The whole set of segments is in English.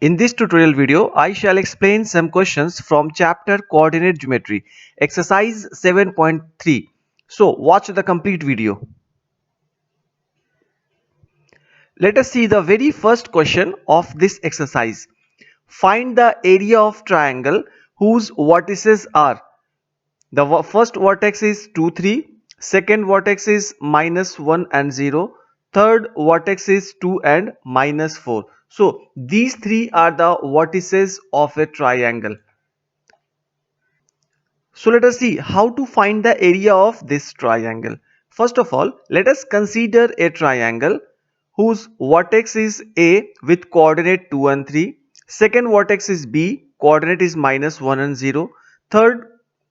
In this tutorial video, I shall explain some questions from chapter Coordinate Geometry, exercise 7.3. So, watch the complete video. Let us see the very first question of this exercise. Find the area of triangle whose vertices are. The first vertex is 2, 3. Second vertex is minus 1 and 0. Third vertex is 2 and minus 4. So these three are the vertices of a triangle. So let us see how to find the area of this triangle. First of all, let us consider a triangle whose vertex is A with coordinate 2 and 3. Second vertex is B, coordinate is minus 1 and 0. Third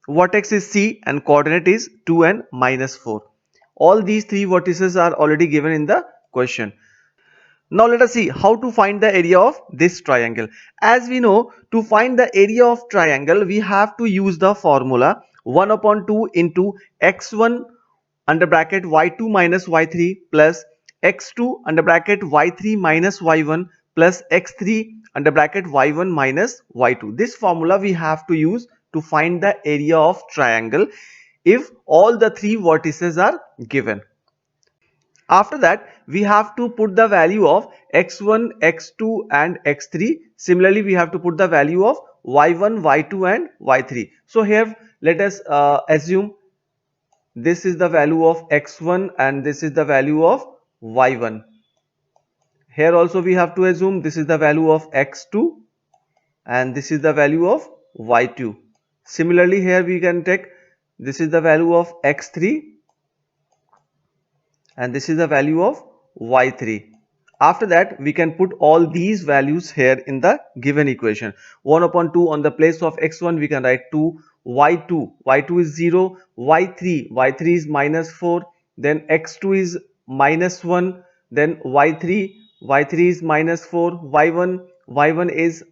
vertex is C and coordinate is 2 and minus 4. All these three vertices are already given in the question. Now let us see how to find the area of this triangle. As we know, to find the area of triangle, we have to use the formula 1 upon 2 into x1 under bracket y2 minus y3 plus x2 under bracket y3 minus y1 plus x3 under bracket y1 minus y2. This formula we have to use to find the area of triangle if all the three vertices are given. After that, we have to put the value of x1, x2 and x3. Similarly, we have to put the value of y1, y2 and y3. So here let us assume this is the value of x1 and this is the value of y1. Here also we have to assume this is the value of x2 and this is the value of y2. Similarly, here we can take this is the value of x3 and this is the value of y3. After that, we can put all these values here in the given equation. 1 upon 2 on the place of x1 we can write 2, y2 is 0, y3 is minus 4, then x2 is minus 1, then y3 is minus 4, y1 is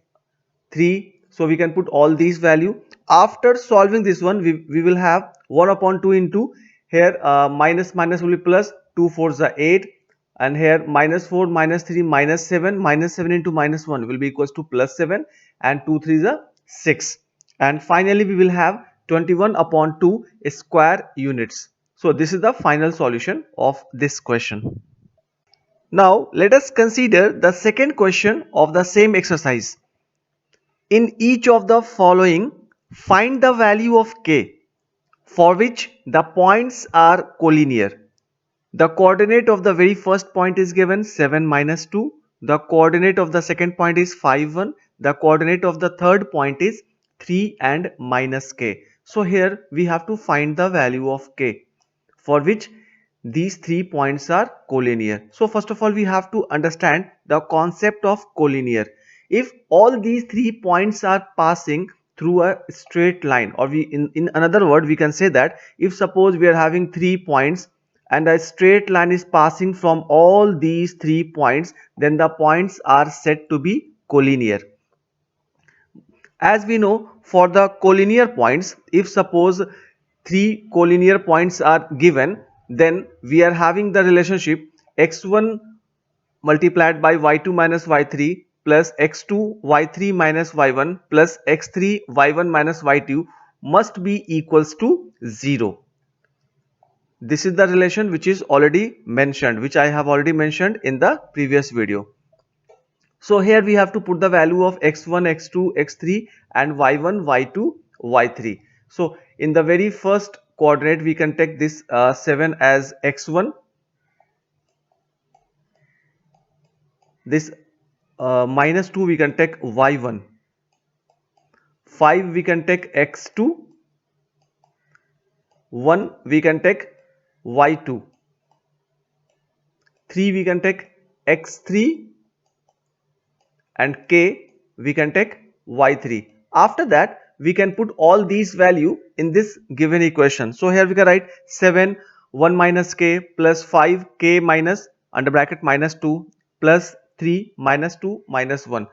3. So we can put all these value. After solving this one, we will have 1 upon 2 into here minus will be plus, 2 4s are 8, and here minus 4 minus 3 minus 7 into minus 1 will be equals to plus 7, and 2 3s are 6, and finally we will have 21 upon 2 square units. So this is the final solution of this question. Now let us consider the second question of the same exercise. In each of the following, find the value of k for which the points are collinear. The coordinate of the very first point is given 7 minus 2. The coordinate of the second point is 5 1. The coordinate of the third point is 3 and minus k. So here we have to find the value of k for which these 3 points are collinear. So first of all we have to understand the concept of collinear. If all these 3 points are passing through a straight line, or in another word we can say that if suppose we are having 3 points and a straight line is passing from all these 3 points, then the points are said to be collinear. As we know, for the collinear points, if suppose 3 collinear points are given, then we are having the relationship x1 multiplied by y2 minus y3 plus x2 y3 minus y1 plus x3 y1 minus y2 must be equals to 0. This is the relation which is already mentioned, which I have already mentioned in the previous video. So here we have to put the value of x1, x2, x3 and y1, y2, y3. So in the very first coordinate we can take this 7 as x1, this minus 2 we can take y1, 5 we can take x2, 1 we can take y2, 3 we can take x3 and k we can take y3. After that we can put all these value in this given equation. So here we can write 7 1 minus k plus 5 k minus under bracket minus 2 plus 3 minus 2 minus 1.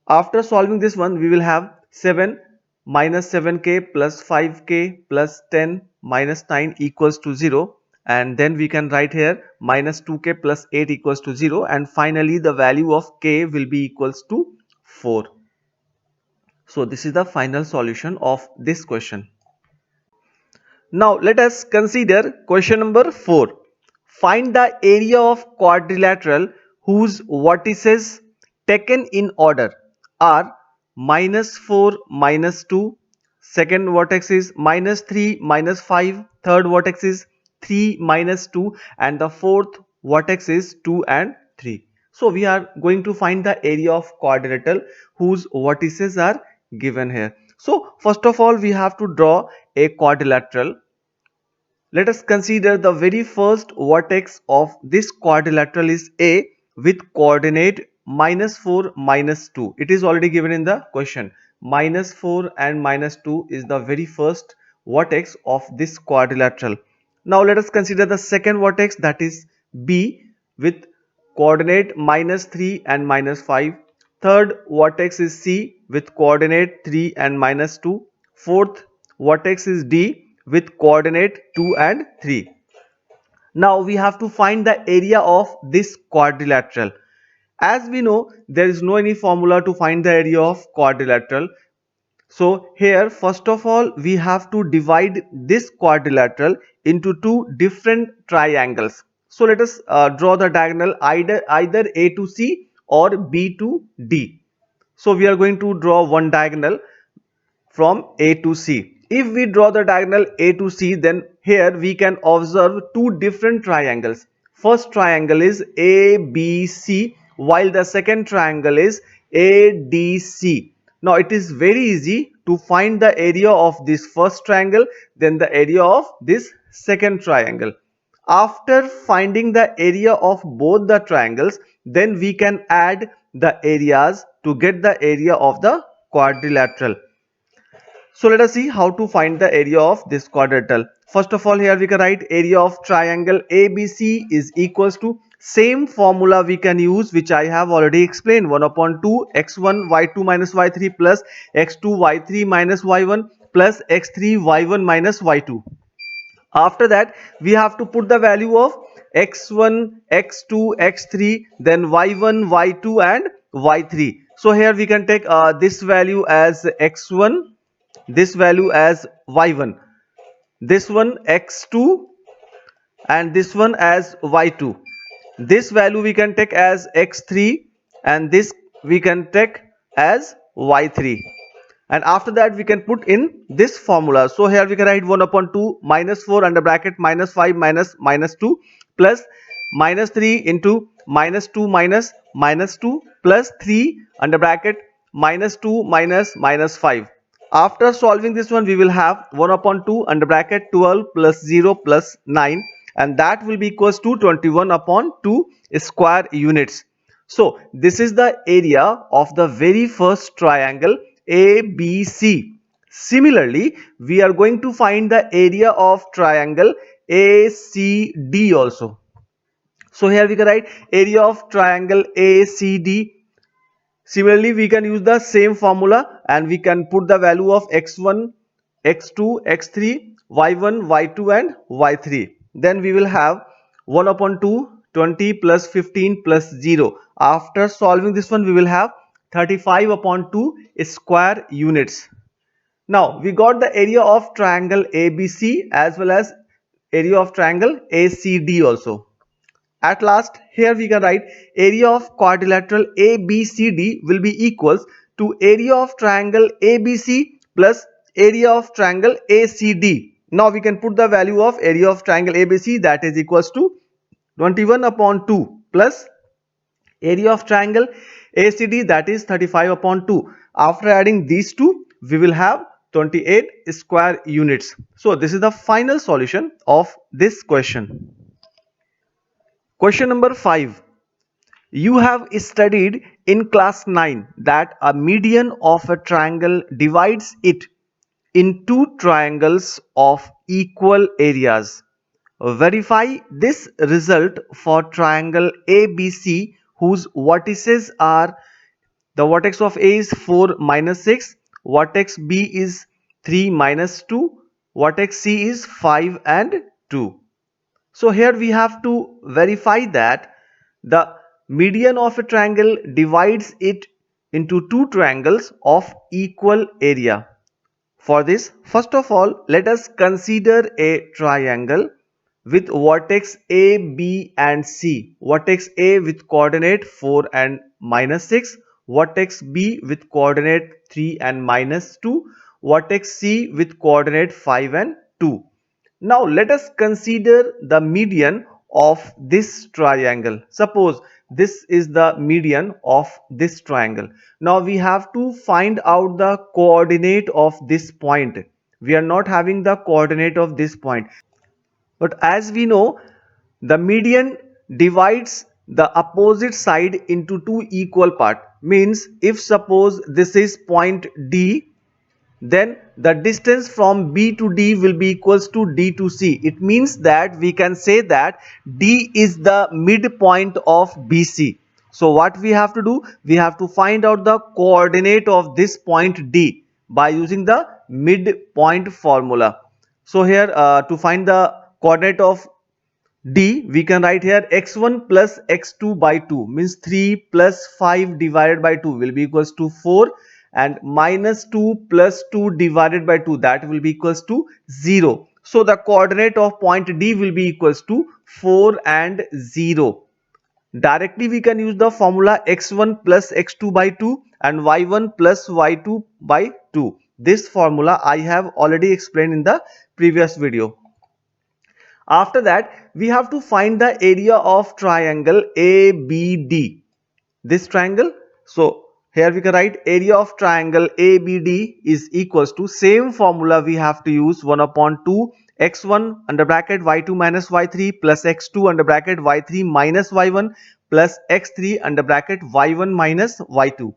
After solving this one we will have 7 minus 7k plus 5k plus 10 minus 9 equals to 0, and then we can write here minus 2k plus 8 equals to 0, and finally the value of k will be equals to 4. So this is the final solution of this question. Now let us consider question number 4. Find the area of quadrilateral whose vertices taken in order are minus 4, minus 2, second vertex is minus 3, minus 5, third vertex is 3, minus 2, and the fourth vertex is 2 and 3. So we are going to find the area of quadrilateral whose vertices are given here. So first of all we have to draw a quadrilateral. Let us consider the very first vertex of this quadrilateral is A with coordinate minus 4, minus 2. It is already given in the question. Minus 4 and minus 2 is the very first vertex of this quadrilateral. Now let us consider the second vertex, that is B with coordinate minus 3 and minus 5. Third vertex is C with coordinate 3 and minus 2. Fourth vertex is D with coordinate 2 and 3. Now we have to find the area of this quadrilateral. As we know, there is no any formula to find the area of quadrilateral. So here first of all we have to divide this quadrilateral into two different triangles. So let us draw the diagonal either A to C or B to D. So we are going to draw one diagonal from A to C. If we draw the diagonal A to C, then here we can observe two different triangles. First triangle is ABC, while the second triangle is ADC. Now it is very easy to find the area of this first triangle, then the area of this second triangle. After finding the area of both the triangles, then we can add the areas to get the area of the quadrilateral. So let us see how to find the area of this quadrilateral. First of all, here we can write area of triangle ABC is equals to same formula we can use which I have already explained, 1 upon 2 x1 y2 minus y3 plus x2 y3 minus y1 plus x3 y1 minus y2. After that we have to put the value of x1, x2, x3, then y1, y2 and y3. So here we can take this value as x1, this value as y1, this one x2 and this one as y2. This value we can take as x3 and this we can take as y3, and after that we can put in this formula. So here we can write 1 upon 2 minus 4 under bracket minus 5 minus minus 2 plus minus 3 into minus 2 minus minus 2 plus 3 under bracket minus 2 minus minus 5. After solving this one we will have 1 upon 2 under bracket 12 plus 0 plus 9, and that will be equals to 21 upon 2 square units. So this is the area of the very first triangle ABC. Similarly, we are going to find the area of triangle ACD also. So here we can write area of triangle ACD. Similarly, we can use the same formula and we can put the value of x1, x2, x3, y1, y2 and y3. Then we will have 1 upon 2, 20 plus 15 plus 0. After solving this one, we will have 35 upon 2 square units. Now, we got the area of triangle ABC as well as area of triangle ACD also. At last, here we can write area of quadrilateral ABCD will be equals to area of triangle ABC plus area of triangle ACD. Now we can put the value of area of triangle ABC, that is equals to 21 upon 2 plus area of triangle ACD, that is 35 upon 2. After adding these two, we will have 28 square units. So this is the final solution of this question. Question number 5. You have studied in class 9 that a median of a triangle divides it in two triangles of equal areas. Verify this result for triangle ABC whose vertices are: the vertex of A is 4 minus 6, vertex B is 3 minus 2, vertex C is 5 and 2. So here we have to verify that the median of a triangle divides it into two triangles of equal area. For this, first of all, let us consider a triangle with vertex A, B and C. Vertex A with coordinate 4 and -6, vertex B with coordinate 3 and -2, vertex C with coordinate 5 and 2. Now let us consider the median of this triangle. Suppose this is the median of this triangle. Now we have to find out the coordinate of this point. We are not having the coordinate of this point. But as we know, the median divides the opposite side into two equal parts. Means if suppose this is point D, then the distance from B to D will be equals to D to C. It means that we can say that D is the midpoint of BC. So what we have to do? We have to find out the coordinate of this point D by using the midpoint formula. So here to find the coordinate of D, we can write here x1 plus x2 by 2 means 3 plus 5 divided by 2 will be equals to 4, and minus 2 plus 2 divided by 2, that will be equals to 0. So the coordinate of point D will be equals to 4 and 0. Directly we can use the formula x1 plus x2 by 2 and y1 plus y2 by 2. This formula I have already explained in the previous video. After that, we have to find the area of triangle ABD. This triangle. So here we can write area of triangle ABD is equals to same formula we have to use 1 upon 2 x1 under bracket y2 minus y3 plus x2 under bracket y3 minus y1 plus x3 under bracket y1 minus y2.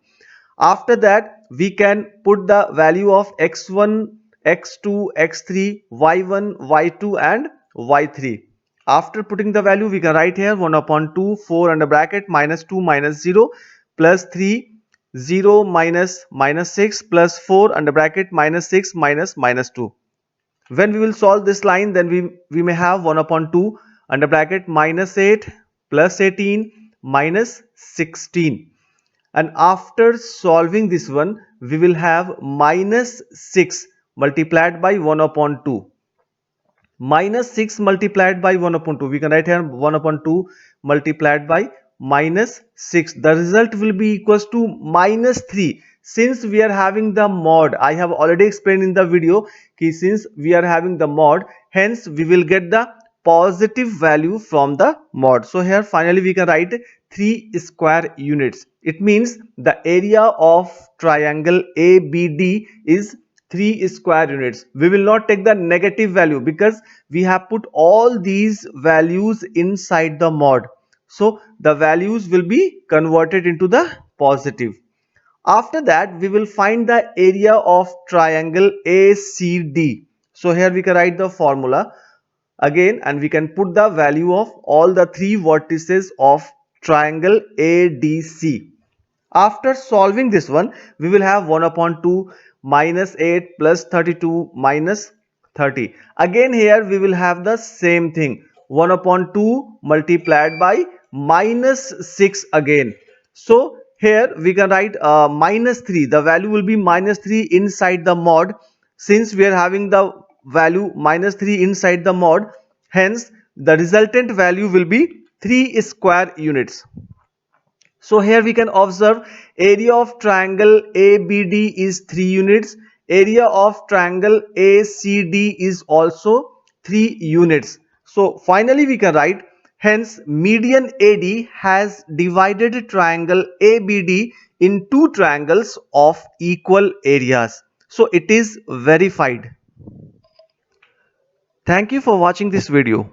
After that, we can put the value of x1, x2, x3, y1, y2 and y3. After putting the value, we can write here 1 upon 2, 4 under bracket minus 2 minus 0 plus 3, 0 minus minus 6 plus 4 under bracket minus 6 minus minus 2. When we will solve this line, then we may have 1 upon 2 under bracket minus 8 plus 18 minus 16. And after solving this one, we will have minus 6 multiplied by 1 upon 2. Minus 6 multiplied by 1 upon 2. We can write here 1 upon 2 multiplied by minus 6. The result will be equals to minus 3. Since we are having the mod, I have already explained in the video, since we are having the mod, hence we will get the positive value from the mod. So here finally we can write 3 square units. It means the area of triangle ABD is 3 square units. We will not take the negative value because we have put all these values inside the mod. So the values will be converted into the positive. After that, we will find the area of triangle ACD. So here we can write the formula again, and we can put the value of all the three vertices of triangle ADC. After solving this one, we will have 1 upon 2 minus 8 plus 32 minus 30. Again here we will have the same thing, 1 upon 2 multiplied by minus 6 again. So here we can write minus 3. The value will be minus 3 inside the mod. Since we are having the value minus 3 inside the mod, hence the resultant value will be 3 square units. So here we can observe area of triangle ABD is 3 units. Area of triangle ACD is also 3 units. So finally we can write, hence median AD has divided triangle ABD in two triangles of equal areas. So it is verified. Thank you for watching this video.